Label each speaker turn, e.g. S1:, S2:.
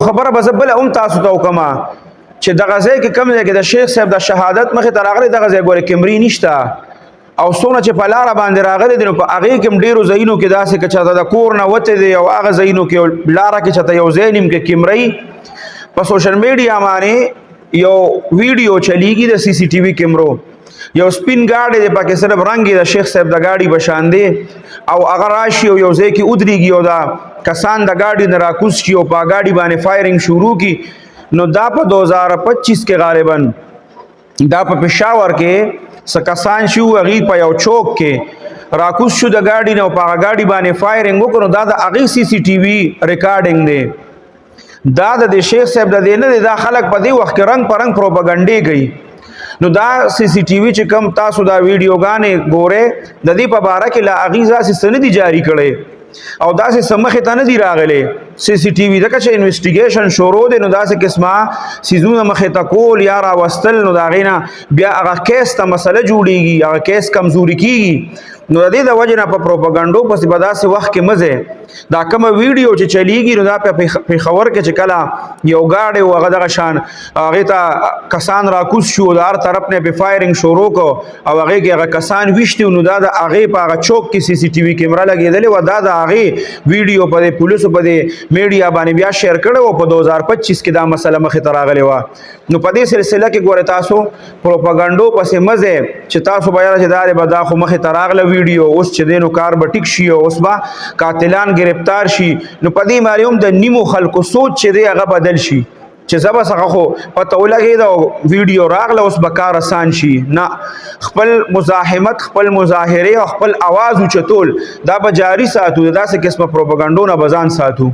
S1: خبره بس بل هم تاسو ته وکما چې دغه ځای کې کوم ځای کې د شیخ صاحب د شهادت مخې ته راغلی دغه ځای ګوره کیمرې نشته او څونه چې په لاره باندې راغلی دی نو په هغې کې هم ډېرو ځایونو کې داسې که چاته د کور نه وتی دی او هغه ځایونو کې لاره کې چاته یو ځای نیم کې کیمرې په سوشل میډیا باندې یو ویډیو چلیږي د سی سی ټي وي کیمرو یو سپین ګاډی دی پکې صرف رنګ یې د شیخ صاحب د ګاډي په شان دی او هغه راشي او یو ځای کې ودرېږي او دا کسان د ګاډي نه راکوز کړي او په ګاډي باندې فایرنګ شروع کړي نو دا په 2025 کې غالبا دا په پېښور کې څه کسان شو هغې په یو چوک کې راکوز شو د ګاډي نه او په هغه ګاډي باندې فایرنګ وکړو دا د هغې سی سی ټي وي ریکارډنګ دی دا د شیخ صاحب د دی نه دی دا خلک په دې وخت کې رنګ په رنګ پروپاګنډې کوي نو دا سی سی ټي وي چې کم تاسو دا ویډیوګانې ګورئ د دې په باره کې لا هغې داسې څه نه دي جاري کړی او داسې څه مخې ته نه دي راغلی سی سی ټي وي ځکه چې انویسټیګیشن شروع دی نو داسې قسمه څیزونه مخې ته کول یا راوستل نو د هغې نه بیا هغه کیس ته مسله جوړېږي هغه کیس کمزوري کېږي نو د دې د وجې نه په پروپاګنډو پسې به داسې وخت کې مه دا کومه ویډیو چې چلیږي نو دا په پېښور کې چې کله یو ګاډی و هغه دغه شان هغې ته کسان راکوز شو د هر طرف نه پې فایرنګ شروع کړو او هغې کې هغه کسان ویشتي نو دا د هغې په هغه چوک کې سی سی ټي وي کیمره لګېدلې وه دا د هغې ویډیو په دې پولیسو په دې میډیا باندې بیا شیر کړی و په 2025 کې دا مسله مخې ته راغلې وه نو په دې سلسله کې ګورئ تاسو پروپاګنډو پسې مه چې تاسو به یاره چې دا دی به دا خو مخې ته راغله ویډیو اوس چې دی نو کار به ټیک شي او اوس به قاتلان گرفتار شي نو په دې باندې هم د نیمو خلکو سوچ چې دی هغه بدل شي چې زه به څخه خو پته ولګېده او ویډیو راغله اوس به کار اسان شي نه خپل مزاحمت خپل مظاهرې او خپل اواز اوچتول دا به جاري ساتو د داسې قسمه پروپاګنډو نه به ځان ساتو